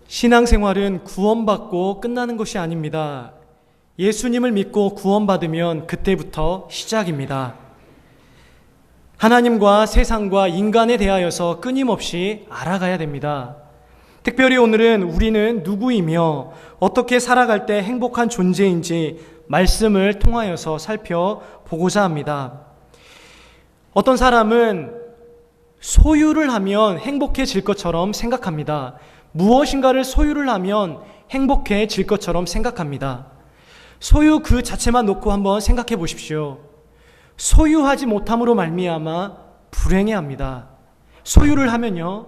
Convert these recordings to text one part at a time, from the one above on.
신앙생활은 구원받고 끝나는 것이 아닙니다. 예수님을 믿고 구원받으면 그때부터 시작입니다. 하나님과 세상과 인간에 대하여서 끊임없이 알아가야 됩니다. 특별히 오늘은 우리는 누구이며 어떻게 살아갈 때 행복한 존재인지 말씀을 통하여서 살펴보고자 합니다. 어떤 사람은 소유를 하면 행복해질 것처럼 생각합니다. 무엇인가를 소유를 하면 행복해질 것처럼 생각합니다. 소유 그 자체만 놓고 한번 생각해 보십시오. 소유하지 못함으로 말미암아 불행해합니다. 소유를 하면요,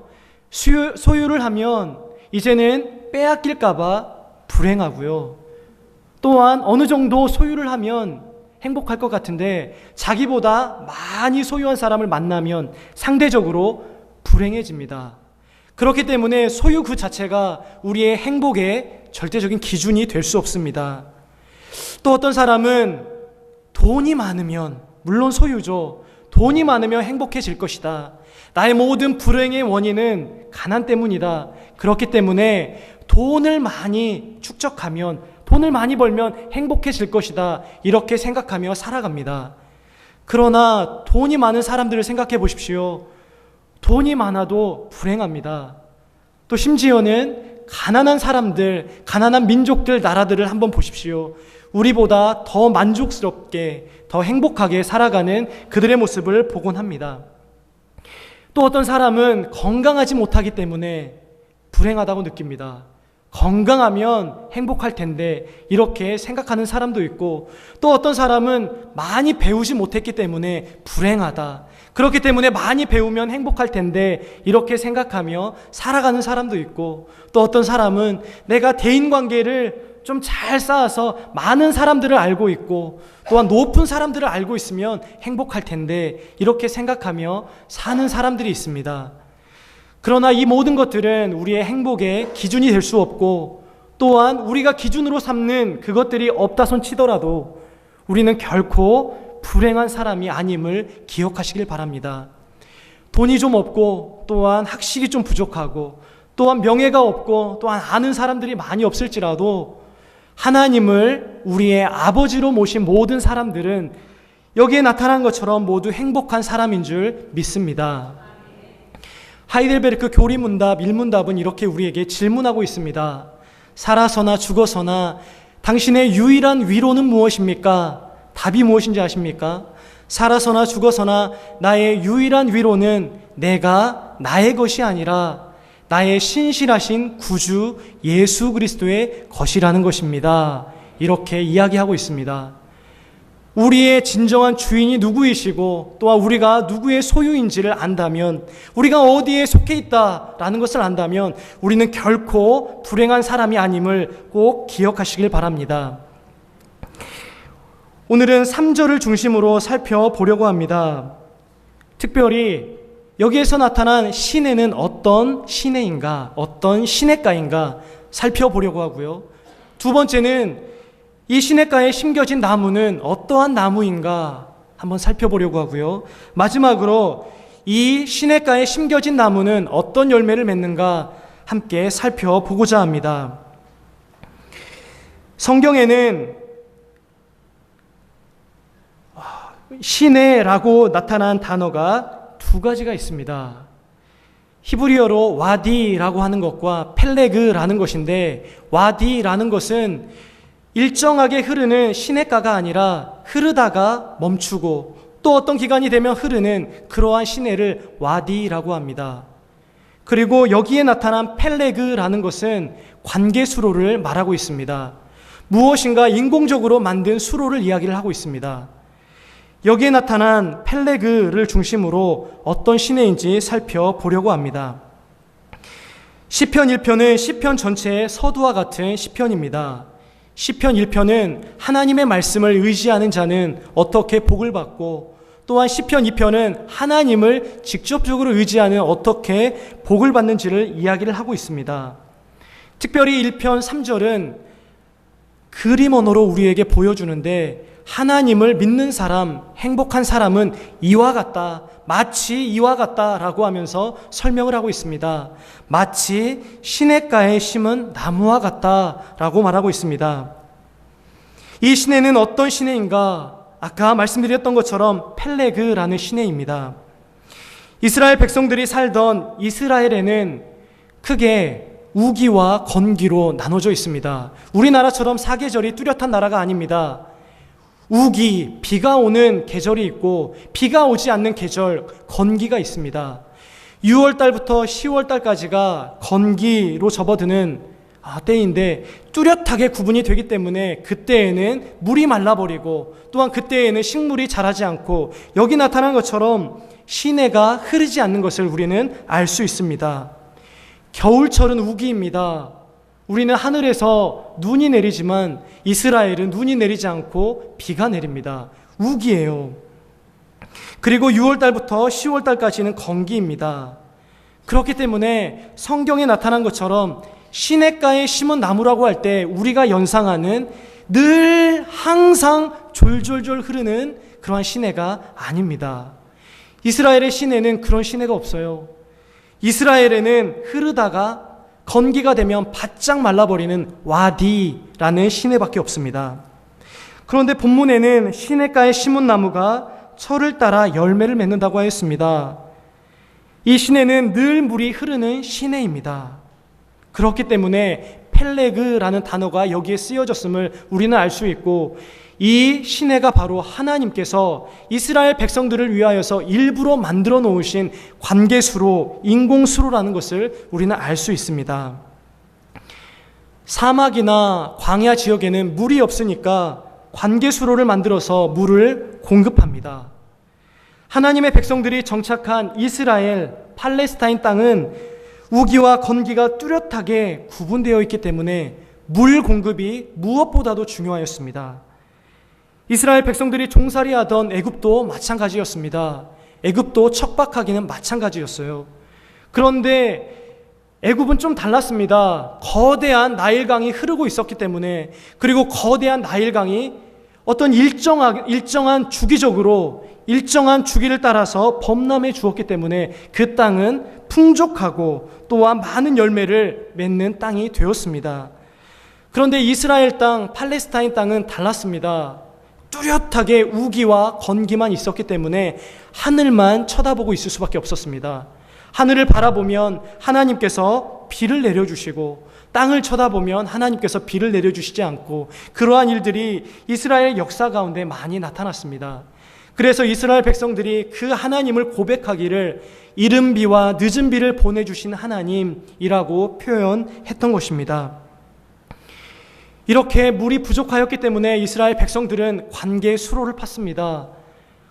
소유를 하면 이제는 빼앗길까봐 불행하고요. 또한 어느 정도 소유를 하면 행복할 것 같은데 자기보다 많이 소유한 사람을 만나면 상대적으로 불행해집니다. 그렇기 때문에 소유 그 자체가 우리의 행복의 절대적인 기준이 될 수 없습니다. 또 어떤 사람은 돈이 많으면, 물론 소유죠, 돈이 많으면 행복해질 것이다. 나의 모든 불행의 원인은 가난 때문이다. 그렇기 때문에 돈을 많이 축적하면, 돈을 많이 벌면 행복해질 것이다. 이렇게 생각하며 살아갑니다. 그러나 돈이 많은 사람들을 생각해 보십시오. 돈이 많아도 불행합니다. 또 심지어는 가난한 사람들, 가난한 민족들, 나라들을 한번 보십시오. 우리보다 더 만족스럽게, 더 행복하게 살아가는 그들의 모습을 보곤 합니다. 또 어떤 사람은 건강하지 못하기 때문에 불행하다고 느낍니다. 건강하면 행복할 텐데 이렇게 생각하는 사람도 있고, 또 어떤 사람은 많이 배우지 못했기 때문에 불행하다. 그렇기 때문에 많이 배우면 행복할 텐데 이렇게 생각하며 살아가는 사람도 있고, 또 어떤 사람은 내가 대인관계를 좀 잘 쌓아서 많은 사람들을 알고 있고 또한 높은 사람들을 알고 있으면 행복할 텐데 이렇게 생각하며 사는 사람들이 있습니다. 그러나 이 모든 것들은 우리의 행복의 기준이 될 수 없고, 또한 우리가 기준으로 삼는 그것들이 없다 손 치더라도 우리는 결코 불행한 사람이 아님을 기억하시길 바랍니다. 돈이 좀 없고, 또한 학식이 좀 부족하고, 또한 명예가 없고, 또한 아는 사람들이 많이 없을지라도 하나님을 우리의 아버지로 모신 모든 사람들은 여기에 나타난 것처럼 모두 행복한 사람인 줄 믿습니다. 하이델베르크 교리문답 1문답은 이렇게 우리에게 질문하고 있습니다. 살아서나 죽어서나 당신의 유일한 위로는 무엇입니까? 답이 무엇인지 아십니까? 살아서나 죽어서나 나의 유일한 위로는 내가 나의 것이 아니라 나의 신실하신 구주 예수 그리스도의 것이라는 것입니다. 이렇게 이야기하고 있습니다. 우리의 진정한 주인이 누구이시고 또한 우리가 누구의 소유인지를 안다면, 우리가 어디에 속해 있다라는 것을 안다면 우리는 결코 불행한 사람이 아님을 꼭 기억하시길 바랍니다. 오늘은 3절을 중심으로 살펴보려고 합니다. 특별히 여기에서 나타난 시내는 어떤 시내인가, 어떤 시냇가인가 살펴보려고 하고요. 두 번째는 이 시냇가에 심겨진 나무는 어떠한 나무인가 한번 살펴보려고 하고요. 마지막으로 이 시냇가에 심겨진 나무는 어떤 열매를 맺는가 함께 살펴보고자 합니다. 성경에는 시내라고 나타난 단어가 두 가지가 있습니다. 히브리어로 와디라고 하는 것과 펠레그라는 것인데, 와디라는 것은 일정하게 흐르는 시냇가가 아니라 흐르다가 멈추고 또 어떤 기간이 되면 흐르는 그러한 시내를 와디라고 합니다. 그리고 여기에 나타난 펠레그라는 것은 관계 수로를 말하고 있습니다. 무엇인가 인공적으로 만든 수로를 이야기를 하고 있습니다. 여기에 나타난 펠레그를 중심으로 어떤 시내인지 살펴보려고 합니다. 시편 1편은 시편 전체의 서두와 같은 시편입니다. 시편 1편은 하나님의 말씀을 의지하는 자는 어떻게 복을 받고, 또한 시편 2편은 하나님을 직접적으로 의지하는 어떻게 복을 받는지를 이야기를 하고 있습니다. 특별히 1편 3절은 그림 언어로 우리에게 보여주는데, 하나님을 믿는 사람, 행복한 사람은 이와 같다, 마치 이와 같다라고 하면서 설명을 하고 있습니다. 마치 시냇가에 심은 나무와 같다라고 말하고 있습니다. 이 시내는 어떤 시내인가? 아까 말씀드렸던 것처럼 펠레그라는 시내입니다. 이스라엘 백성들이 살던 이스라엘에는 크게 우기와 건기로 나눠져 있습니다. 우리나라처럼 사계절이 뚜렷한 나라가 아닙니다. 우기, 비가 오는 계절이 있고 비가 오지 않는 계절, 건기가 있습니다. 6월달부터 10월달까지가 건기로 접어드는 때인데 뚜렷하게 구분이 되기 때문에 그때에는 물이 말라버리고 또한 그때에는 식물이 자라지 않고 여기 나타난 것처럼 시내가 흐르지 않는 것을 우리는 알 수 있습니다. 겨울철은 우기입니다. 우리는 하늘에서 눈이 내리지만 이스라엘은 눈이 내리지 않고 비가 내립니다. 우기예요. 그리고 6월달부터 10월달까지는 건기입니다. 그렇기 때문에 성경에 나타난 것처럼 시냇가에 심은 나무라고 할 때 우리가 연상하는 늘 항상 졸졸졸 흐르는 그러한 시내가 아닙니다. 이스라엘의 시내는 그런 시내가 없어요. 이스라엘에는 흐르다가 건기가 되면 바짝 말라버리는 와디라는 시내밖에 없습니다. 그런데 본문에는 시냇가에 심은 나무가 철을 따라 열매를 맺는다고 하였습니다. 이 시내는 늘 물이 흐르는 시내입니다. 그렇기 때문에 펠레그라는 단어가 여기에 쓰여졌음을 우리는 알 수 있고, 이 시내가 바로 하나님께서 이스라엘 백성들을 위하여서 일부러 만들어 놓으신 관계수로, 인공수로라는 것을 우리는 알 수 있습니다. 사막이나 광야 지역에는 물이 없으니까 관계수로를 만들어서 물을 공급합니다. 하나님의 백성들이 정착한 이스라엘, 팔레스타인 땅은 우기와 건기가 뚜렷하게 구분되어 있기 때문에 물 공급이 무엇보다도 중요하였습니다. 이스라엘 백성들이 종살이하던 애굽도 마찬가지였습니다. 애굽도 척박하기는 마찬가지였어요. 그런데 애굽은 좀 달랐습니다. 거대한 나일강이 흐르고 있었기 때문에, 그리고 거대한 나일강이 어떤 일정한 주기적으로 일정한 주기를 따라서 범람해 주었기 때문에 그 땅은 풍족하고 또한 많은 열매를 맺는 땅이 되었습니다. 그런데 이스라엘 땅, 팔레스타인 땅은 달랐습니다. 뚜렷하게 우기와 건기만 있었기 때문에 하늘만 쳐다보고 있을 수밖에 없었습니다. 하늘을 바라보면 하나님께서 비를 내려주시고, 땅을 쳐다보면 하나님께서 비를 내려주시지 않고, 그러한 일들이 이스라엘 역사 가운데 많이 나타났습니다. 그래서 이스라엘 백성들이 그 하나님을 고백하기를 이른 비와 늦은 비를 보내주신 하나님이라고 표현했던 것입니다. 이렇게 물이 부족하였기 때문에 이스라엘 백성들은 관계수로를 팠습니다.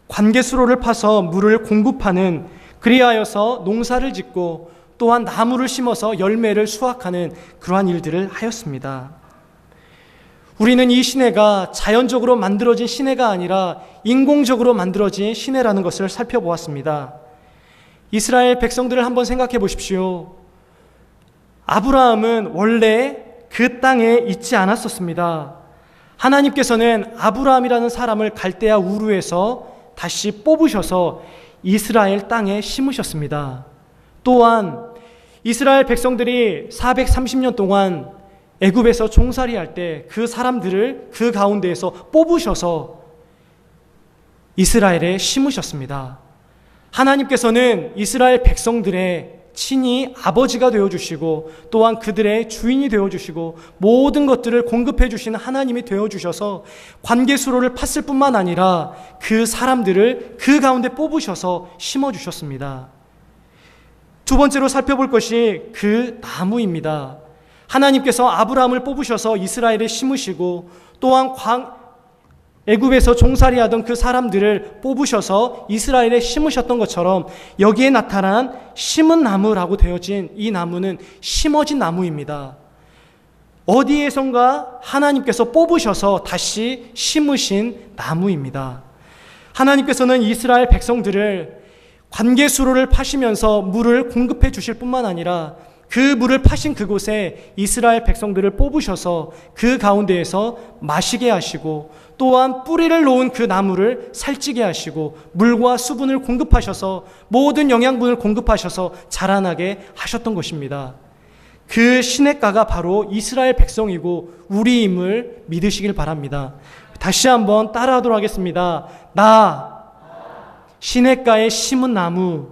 관계수로를 파서 물을 공급하는, 그리하여서 농사를 짓고 또한 나무를 심어서 열매를 수확하는 그러한 일들을 하였습니다. 우리는 이 시내가 자연적으로 만들어진 시내가 아니라 인공적으로 만들어진 시내라는 것을 살펴보았습니다. 이스라엘 백성들을 한번 생각해 보십시오. 아브라함은 원래 그 땅에 있지 않았었습니다. 하나님께서는 아브라함이라는 사람을 갈대아 우르에서 다시 뽑으셔서 이스라엘 땅에 심으셨습니다. 또한 이스라엘 백성들이 430년 동안 애굽에서 종살이할 때 그 사람들을 그 가운데에서 뽑으셔서 이스라엘에 심으셨습니다. 하나님께서는 이스라엘 백성들의 친히 아버지가 되어주시고 또한 그들의 주인이 되어주시고 모든 것들을 공급해 주시는 하나님이 되어주셔서 관계수로를 팠을 뿐만 아니라 그 사람들을 그 가운데 뽑으셔서 심어주셨습니다. 두 번째로 살펴볼 것이 그 나무입니다. 하나님께서 아브라함을 뽑으셔서 이스라엘에 심으시고 또한 애굽에서 종살이하던 그 사람들을 뽑으셔서 이스라엘에 심으셨던 것처럼 여기에 나타난 심은 나무라고 되어진 이 나무는 심어진 나무입니다. 어디에선가 하나님께서 뽑으셔서 다시 심으신 나무입니다. 하나님께서는 이스라엘 백성들을 관계수로를 파시면서 물을 공급해 주실 뿐만 아니라 그 물을 파신 그곳에 이스라엘 백성들을 뽑으셔서 그 가운데에서 마시게 하시고, 또한 뿌리를 놓은 그 나무를 살찌게 하시고 물과 수분을 공급하셔서 모든 영양분을 공급하셔서 자라나게 하셨던 것입니다. 그 시냇가가 바로 이스라엘 백성이고 우리임을 믿으시길 바랍니다. 다시 한번 따라하도록 하겠습니다. 나 시냇가에 심은 나무.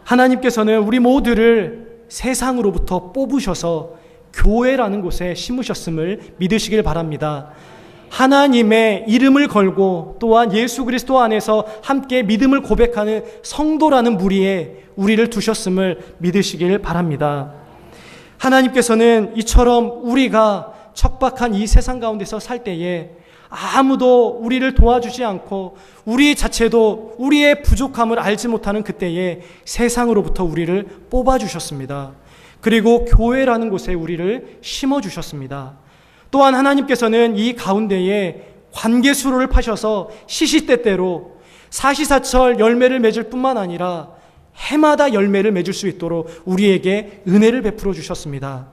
하나님께서는 우리 모두를 세상으로부터 뽑으셔서 교회라는 곳에 심으셨음을 믿으시길 바랍니다. 하나님의 이름을 걸고 또한 예수 그리스도 안에서 함께 믿음을 고백하는 성도라는 무리에 우리를 두셨음을 믿으시길 바랍니다. 하나님께서는 이처럼 우리가 척박한 이 세상 가운데서 살 때에 아무도 우리를 도와주지 않고 우리 자체도 우리의 부족함을 알지 못하는 그때에 세상으로부터 우리를 뽑아주셨습니다. 그리고 교회라는 곳에 우리를 심어주셨습니다. 또한 하나님께서는 이 가운데에 관계수로를 파셔서 시시때때로 사시사철 열매를 맺을 뿐만 아니라 해마다 열매를 맺을 수 있도록 우리에게 은혜를 베풀어 주셨습니다.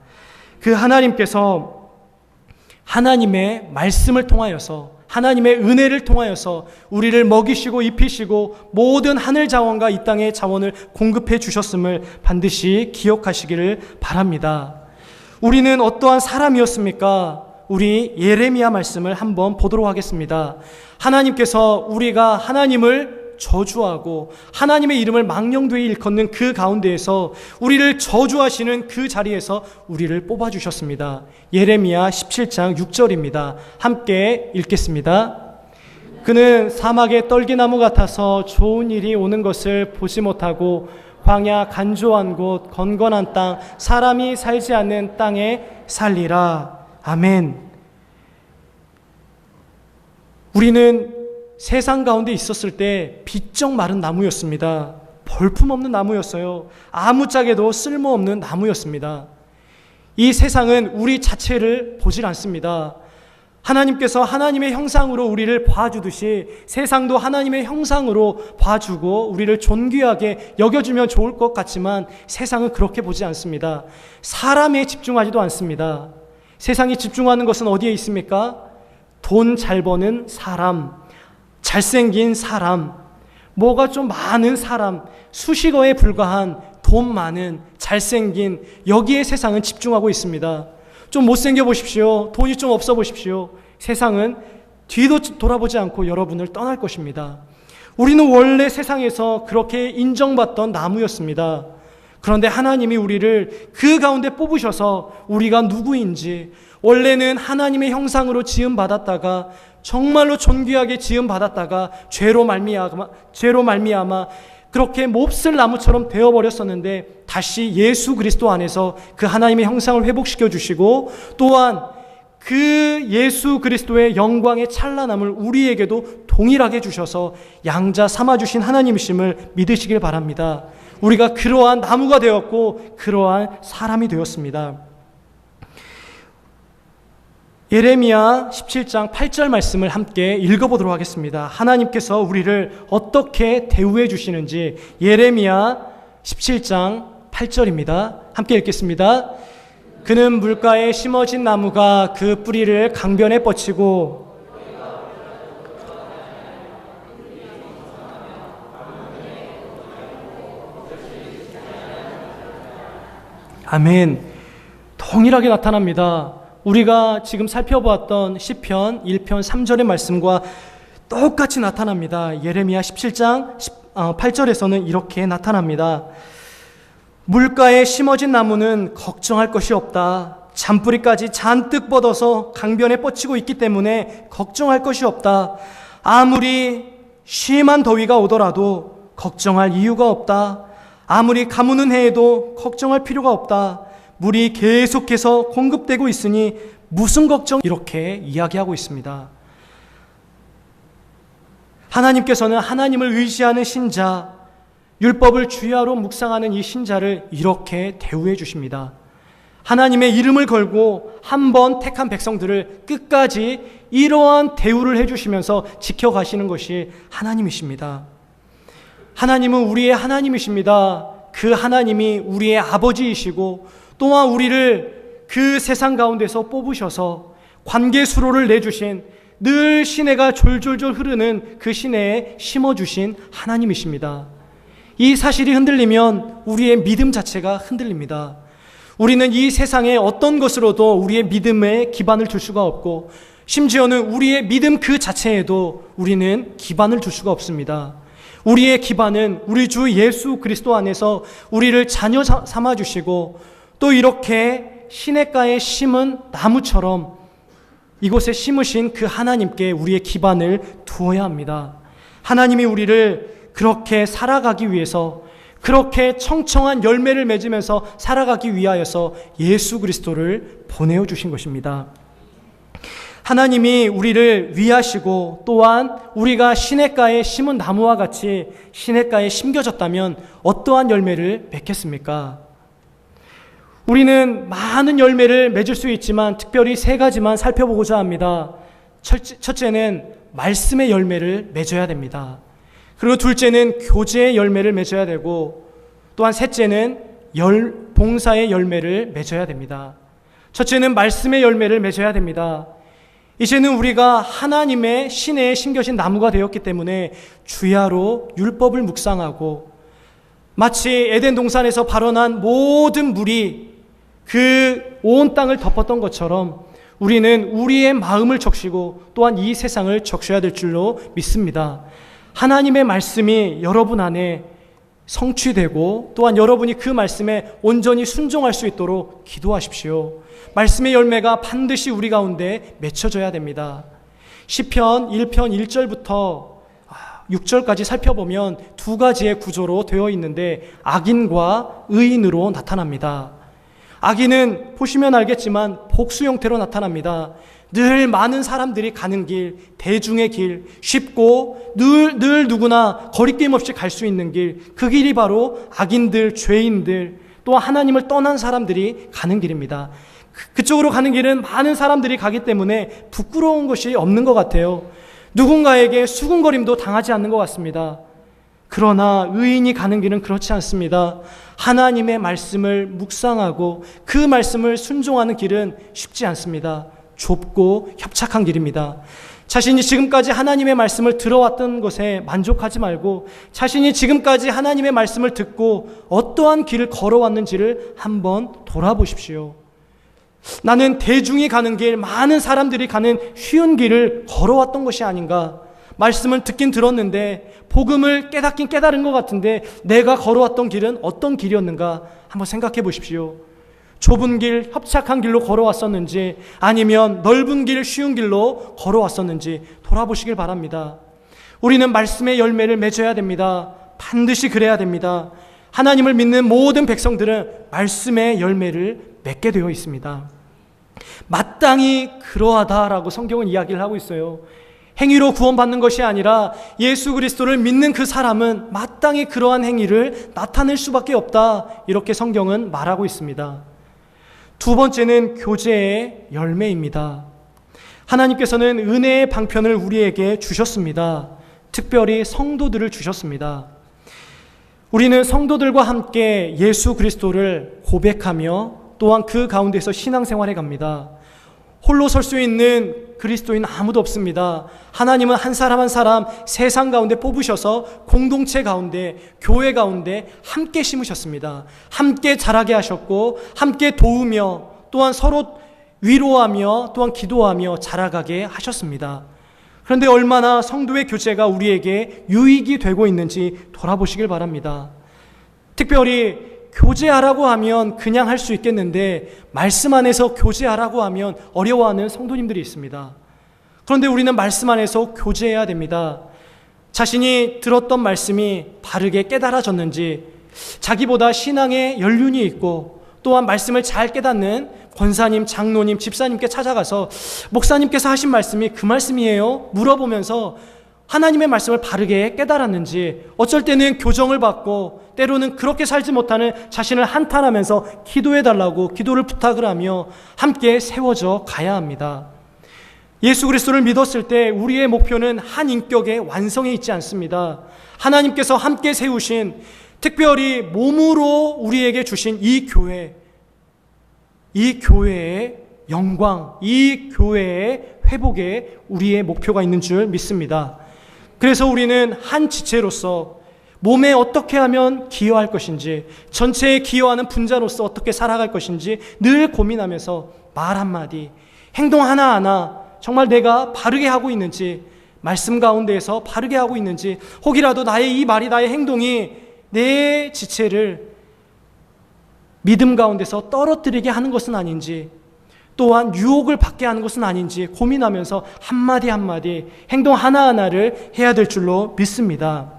그 하나님께서 하나님의 말씀을 통하여서 하나님의 은혜를 통하여서 우리를 먹이시고 입히시고 모든 하늘 자원과 이 땅의 자원을 공급해 주셨음을 반드시 기억하시기를 바랍니다. 우리는 어떠한 사람이었습니까? 우리 예레미야 말씀을 한번 보도록 하겠습니다. 하나님께서 우리가 하나님을 저주하고 하나님의 이름을 망령되이 일컫는 그 가운데에서 우리를 저주하시는 그 자리에서 우리를 뽑아주셨습니다. 예레미야 17장 6절입니다. 함께 읽겠습니다. 그는 사막의 떨기나무 같아서 좋은 일이 오는 것을 보지 못하고 광야 간조한 곳 건건한 땅 사람이 살지 않는 땅에 살리라. 아멘. 우리는 세상 가운데 있었을 때 비쩍 마른 나무였습니다. 볼품없는 나무였어요. 아무짝에도 쓸모없는 나무였습니다. 이 세상은 우리 자체를 보질 않습니다. 하나님께서 하나님의 형상으로 우리를 봐주듯이 세상도 하나님의 형상으로 봐주고 우리를 존귀하게 여겨주면 좋을 것 같지만 세상은 그렇게 보지 않습니다. 사람에 집중하지도 않습니다. 세상이 집중하는 것은 어디에 있습니까? 돈 잘 버는 사람, 잘생긴 사람, 뭐가 좀 많은 사람, 수식어에 불과한 돈 많은, 잘생긴, 여기에 세상은 집중하고 있습니다. 좀 못생겨 보십시오. 돈이 좀 없어 보십시오. 세상은 뒤도 돌아보지 않고 여러분을 떠날 것입니다. 우리는 원래 세상에서 그렇게 인정받던 나무였습니다. 그런데 하나님이 우리를 그 가운데 뽑으셔서 우리가 누구인지, 원래는 하나님의 형상으로 지음받았다가 정말로 존귀하게 지음받았다가 죄로 말미암아 그렇게 몹쓸 나무처럼 되어버렸었는데 다시 예수 그리스도 안에서 그 하나님의 형상을 회복시켜 주시고 또한 그 예수 그리스도의 영광의 찬란함을 우리에게도 동일하게 주셔서 양자 삼아주신 하나님이심을 믿으시길 바랍니다. 우리가 그러한 나무가 되었고 그러한 사람이 되었습니다. 예레미야 17장 8절 말씀을 함께 읽어보도록 하겠습니다. 하나님께서 우리를 어떻게 대우해 주시는지 예레미야 17장 8절입니다. 함께 읽겠습니다. 그는 물가에 심어진 나무가 그 뿌리를 강변에 뻗치고 아멘. 동일하게 나타납니다. 우리가 지금 살펴보았던 시편 1편 3절의 말씀과 똑같이 나타납니다. 예레미야 17장 8절에서는 이렇게 나타납니다. 물가에 심어진 나무는 걱정할 것이 없다. 잔뿌리까지 잔뜩 뻗어서 강변에 뻗치고 있기 때문에 걱정할 것이 없다. 아무리 심한 더위가 오더라도 걱정할 이유가 없다. 아무리 가무는 해에도 걱정할 필요가 없다. 물이 계속해서 공급되고 있으니 무슨 걱정? 이렇게 이야기하고 있습니다. 하나님께서는 하나님을 의지하는 신자, 율법을 주야로 묵상하는 이 신자를 이렇게 대우해 주십니다. 하나님의 이름을 걸고 한 번 택한 백성들을 끝까지 이러한 대우를 해주시면서 지켜가시는 것이 하나님이십니다. 하나님은 우리의 하나님이십니다. 그 하나님이 우리의 아버지이시고 또한 우리를 그 세상 가운데서 뽑으셔서 관계 수로를 내주신, 늘 시내가 졸졸졸 흐르는 그 시내에 심어주신 하나님이십니다. 이 사실이 흔들리면 우리의 믿음 자체가 흔들립니다. 우리는 이 세상의 어떤 것으로도 우리의 믿음에 기반을 둘 수가 없고, 심지어는 우리의 믿음 그 자체에도 우리는 기반을 둘 수가 없습니다. 우리의 기반은 우리 주 예수 그리스도 안에서 우리를 자녀 삼아주시고, 또 이렇게 시냇가에 심은 나무처럼 이곳에 심으신 그 하나님께 우리의 기반을 두어야 합니다. 하나님이 우리를 그렇게 살아가기 위해서, 그렇게 청청한 열매를 맺으면서 살아가기 위하여서 예수 그리스도를 보내어 주신 것입니다. 하나님이 우리를 위하시고 또한 우리가 시냇가에 심은 나무와 같이 시냇가에 심겨졌다면 어떠한 열매를 맺겠습니까? 우리는 많은 열매를 맺을 수 있지만 특별히 세 가지만 살펴보고자 합니다. 첫째는 말씀의 열매를 맺어야 됩니다. 그리고 둘째는 교제의 열매를 맺어야 되고, 또한 셋째는 봉사의 열매를 맺어야 됩니다. 첫째는 말씀의 열매를 맺어야 됩니다. 이제는 우리가 하나님의 시내에 심겨진 나무가 되었기 때문에 주야로 율법을 묵상하고, 마치 에덴 동산에서 발원한 모든 물이 그 온 땅을 덮었던 것처럼 우리는 우리의 마음을 적시고 또한 이 세상을 적셔야 될 줄로 믿습니다. 하나님의 말씀이 여러분 안에 성취되고 또한 여러분이 그 말씀에 온전히 순종할 수 있도록 기도하십시오. 말씀의 열매가 반드시 우리 가운데 맺혀져야 됩니다. 시편 1편 1절부터 6절까지 살펴보면 두 가지의 구조로 되어 있는데 악인과 의인으로 나타납니다. 악인은 보시면 알겠지만 복수 형태로 나타납니다. 늘 많은 사람들이 가는 길, 대중의 길, 쉽고 늘 누구나 거리낌 없이 갈 수 있는 길, 그 길이 바로 악인들, 죄인들, 또 하나님을 떠난 사람들이 가는 길입니다. 그쪽으로 가는 길은 많은 사람들이 가기 때문에 부끄러운 것이 없는 것 같아요. 누군가에게 수군거림도 당하지 않는 것 같습니다. 그러나 의인이 가는 길은 그렇지 않습니다. 하나님의 말씀을 묵상하고 그 말씀을 순종하는 길은 쉽지 않습니다. 좁고 협착한 길입니다. 자신이 지금까지 하나님의 말씀을 들어왔던 것에 만족하지 말고 자신이 지금까지 하나님의 말씀을 듣고 어떠한 길을 걸어왔는지를 한번 돌아보십시오. 나는 대중이 가는 길, 많은 사람들이 가는 쉬운 길을 걸어왔던 것이 아닌가. 말씀을 듣긴 들었는데 복음을 깨닫긴 깨달은 것 같은데 내가 걸어왔던 길은 어떤 길이었는가 한번 생각해 보십시오. 좁은 길, 협착한 길로 걸어왔었는지 아니면 넓은 길, 쉬운 길로 걸어왔었는지 돌아보시길 바랍니다. 우리는 말씀의 열매를 맺어야 됩니다. 반드시 그래야 됩니다. 하나님을 믿는 모든 백성들은 말씀의 열매를 맺게 되어 있습니다. 마땅히 그러하다라고 성경은 이야기를 하고 있어요. 행위로 구원받는 것이 아니라 예수 그리스도를 믿는 그 사람은 마땅히 그러한 행위를 나타낼 수밖에 없다, 이렇게 성경은 말하고 있습니다. 두 번째는 교제의 열매입니다. 하나님께서는 은혜의 방편을 우리에게 주셨습니다. 특별히 성도들을 주셨습니다. 우리는 성도들과 함께 예수 그리스도를 고백하며 또한 그 가운데서 신앙생활해 갑니다. 홀로 설 수 있는 그리스도인 아무도 없습니다. 하나님은 한 사람 한 사람 세상 가운데 뽑으셔서 공동체 가운데, 교회 가운데 함께 심으셨습니다. 함께 자라게 하셨고 함께 도우며 또한 서로 위로하며 또한 기도하며 자라가게 하셨습니다. 그런데 얼마나 성도의 교제가 우리에게 유익이 되고 있는지 돌아보시길 바랍니다. 특별히 교제하라고 하면 그냥 할 수 있겠는데 말씀 안에서 교제하라고 하면 어려워하는 성도님들이 있습니다. 그런데 우리는 말씀 안에서 교제해야 됩니다. 자신이 들었던 말씀이 바르게 깨달아졌는지, 자기보다 신앙에 연륜이 있고 또한 말씀을 잘 깨닫는 권사님, 장로님, 집사님께 찾아가서 목사님께서 하신 말씀이 그 말씀이에요? 물어보면서 하나님의 말씀을 바르게 깨달았는지, 어쩔 때는 교정을 받고 때로는 그렇게 살지 못하는 자신을 한탄하면서 기도해달라고 기도를 부탁을 하며 함께 세워져 가야 합니다. 예수 그리스도를 믿었을 때 우리의 목표는 한 인격의 완성에 있지 않습니다. 하나님께서 함께 세우신, 특별히 몸으로 우리에게 주신 이 교회의 영광, 이 교회의 회복에 우리의 목표가 있는 줄 믿습니다. 그래서 우리는 한 지체로서 몸에 어떻게 하면 기여할 것인지, 전체에 기여하는 분자로서 어떻게 살아갈 것인지 늘 고민하면서 말 한마디, 행동 하나하나 정말 내가 바르게 하고 있는지, 말씀 가운데에서 바르게 하고 있는지, 혹이라도 나의 이 말이, 나의 행동이 내 지체를 믿음 가운데서 떨어뜨리게 하는 것은 아닌지, 또한 유혹을 받게 하는 것은 아닌지 고민하면서 한마디 한마디 행동 하나하나를 해야 될 줄로 믿습니다.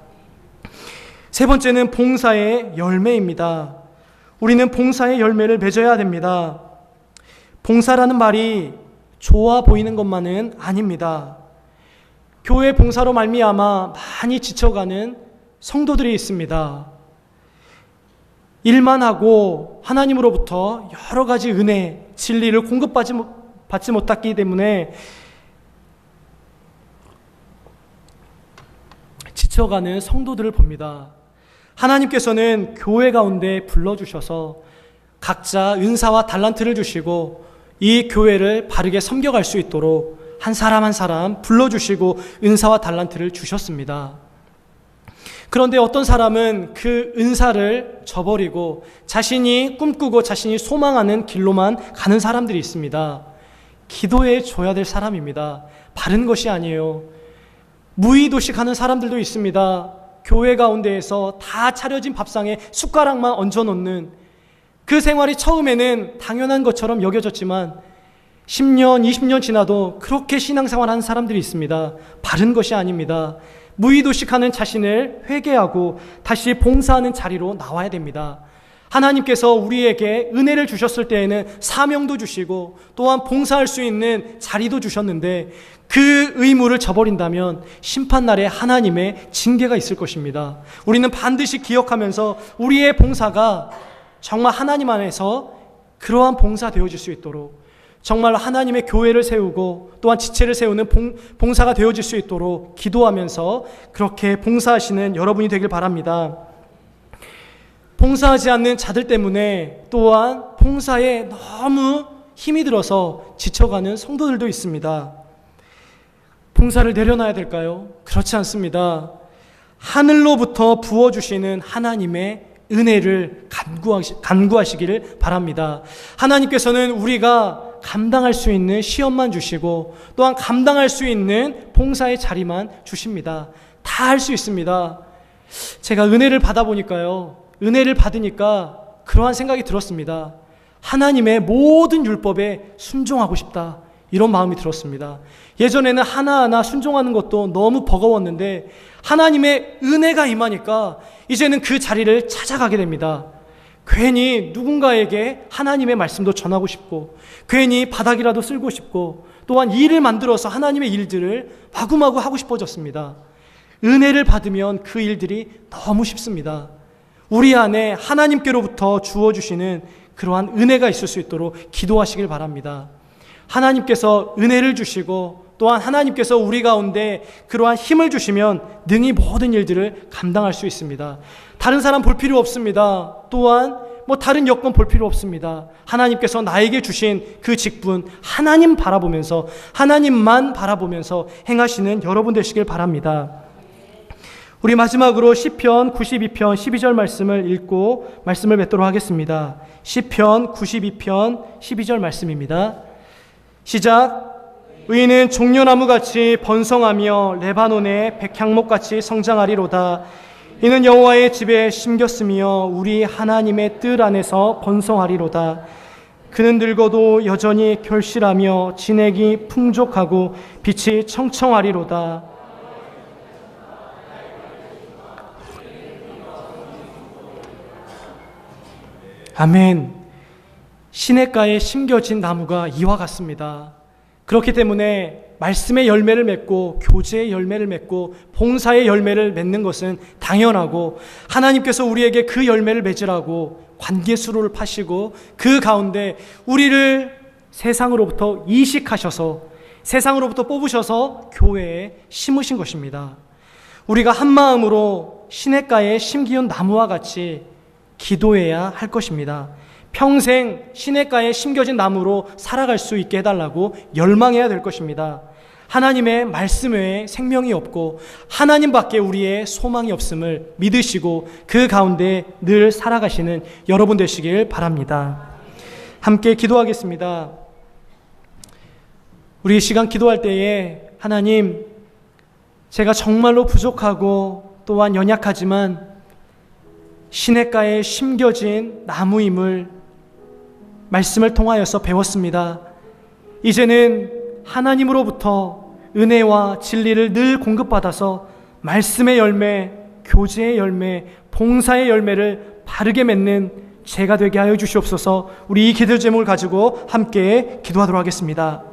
세 번째는 봉사의 열매입니다. 우리는 봉사의 열매를 맺어야 됩니다. 봉사라는 말이 좋아 보이는 것만은 아닙니다. 교회 봉사로 말미암아 많이 지쳐가는 성도들이 있습니다. 일만 하고 하나님으로부터 여러 가지 은혜, 진리를 공급받지 못했기 때문에 지쳐가는 성도들을 봅니다. 하나님께서는 교회 가운데 불러주셔서 각자 은사와 달란트를 주시고 이 교회를 바르게 섬겨갈 수 있도록 한 사람 한 사람 불러주시고 은사와 달란트를 주셨습니다. 그런데 어떤 사람은 그 은사를 저버리고 자신이 꿈꾸고 자신이 소망하는 길로만 가는 사람들이 있습니다. 기도해 줘야 될 사람입니다. 바른 것이 아니에요. 무의도식하는 사람들도 있습니다. 교회 가운데에서 다 차려진 밥상에 숟가락만 얹어놓는 그 생활이 처음에는 당연한 것처럼 여겨졌지만 10년, 20년 지나도 그렇게 신앙생활하는 사람들이 있습니다. 바른 것이 아닙니다. 무의도식하는 자신을 회개하고 다시 봉사하는 자리로 나와야 됩니다. 하나님께서 우리에게 은혜를 주셨을 때에는 사명도 주시고 또한 봉사할 수 있는 자리도 주셨는데 그 의무를 저버린다면 심판날에 하나님의 징계가 있을 것입니다. 우리는 반드시 기억하면서 우리의 봉사가 정말 하나님 안에서 그러한 봉사 되어질 수 있도록 정말 하나님의 교회를 세우고 또한 지체를 세우는 봉사가 되어질 수 있도록 기도하면서 그렇게 봉사하시는 여러분이 되길 바랍니다. 봉사하지 않는 자들 때문에 또한 봉사에 너무 힘이 들어서 지쳐가는 성도들도 있습니다. 봉사를 내려놔야 될까요? 그렇지 않습니다. 하늘로부터 부어주시는 하나님의 은혜를 간구하시기를 바랍니다. 하나님께서는 우리가 감당할 수 있는 시험만 주시고 또한 감당할 수 있는 봉사의 자리만 주십니다. 다 할 수 있습니다. 제가 은혜를 받아보니까요, 은혜를 받으니까 그러한 생각이 들었습니다. 하나님의 모든 율법에 순종하고 싶다, 이런 마음이 들었습니다. 예전에는 하나하나 순종하는 것도 너무 버거웠는데 하나님의 은혜가 임하니까 이제는 그 자리를 찾아가게 됩니다. 괜히 누군가에게 하나님의 말씀도 전하고 싶고 괜히 바닥이라도 쓸고 싶고 또한 일을 만들어서 하나님의 일들을 마구마구 하고 싶어졌습니다. 은혜를 받으면 그 일들이 너무 쉽습니다. 우리 안에 하나님께로부터 주어주시는 그러한 은혜가 있을 수 있도록 기도하시길 바랍니다. 하나님께서 은혜를 주시고 또한 하나님께서 우리 가운데 그러한 힘을 주시면 능히 모든 일들을 감당할 수 있습니다. 다른 사람 볼 필요 없습니다. 또한 다른 여건 볼 필요 없습니다. 하나님께서 나에게 주신 그 직분 하나님 바라보면서 하나님만 바라보면서 행하시는 여러분 되시길 바랍니다. 우리 마지막으로 시편 92편 12절 말씀을 읽고 말씀을 맺도록 하겠습니다. 시편 92편 12절 말씀입니다. 시작. 의인은 종려나무같이 번성하며 레바논의 백향목같이 성장하리로다. 이는 여호와의 집에 심겼으며 우리 하나님의 뜰 안에서 번성하리로다. 그는 늙어도 여전히 결실하며 진액이 풍족하고 빛이 청청하리로다. 아멘. 시냇가에 심겨진 나무가 이와 같습니다. 그렇기 때문에 말씀의 열매를 맺고 교제의 열매를 맺고 봉사의 열매를 맺는 것은 당연하고 하나님께서 우리에게 그 열매를 맺으라고 관계수로를 파시고 그 가운데 우리를 세상으로부터 이식하셔서 세상으로부터 뽑으셔서 교회에 심으신 것입니다. 우리가 한 마음으로 시냇가에 심기운 나무와 같이 기도해야 할 것입니다. 평생 시냇가에 심겨진 나무로 살아갈 수 있게 해달라고 열망해야 될 것입니다. 하나님의 말씀 외에 생명이 없고 하나님밖에 우리의 소망이 없음을 믿으시고 그 가운데 늘 살아가시는 여러분 되시길 바랍니다. 함께 기도하겠습니다. 우리 이 시간 기도할 때에 하나님, 제가 정말로 부족하고 또한 연약하지만 시냇가에 심겨진 나무임을 말씀을 통하여서 배웠습니다. 이제는 하나님으로부터 은혜와 진리를 늘 공급받아서 말씀의 열매, 교제의 열매, 봉사의 열매를 바르게 맺는 제가 되게 하여 주시옵소서. 우리 이 기도 제목을 가지고 함께 기도하도록 하겠습니다.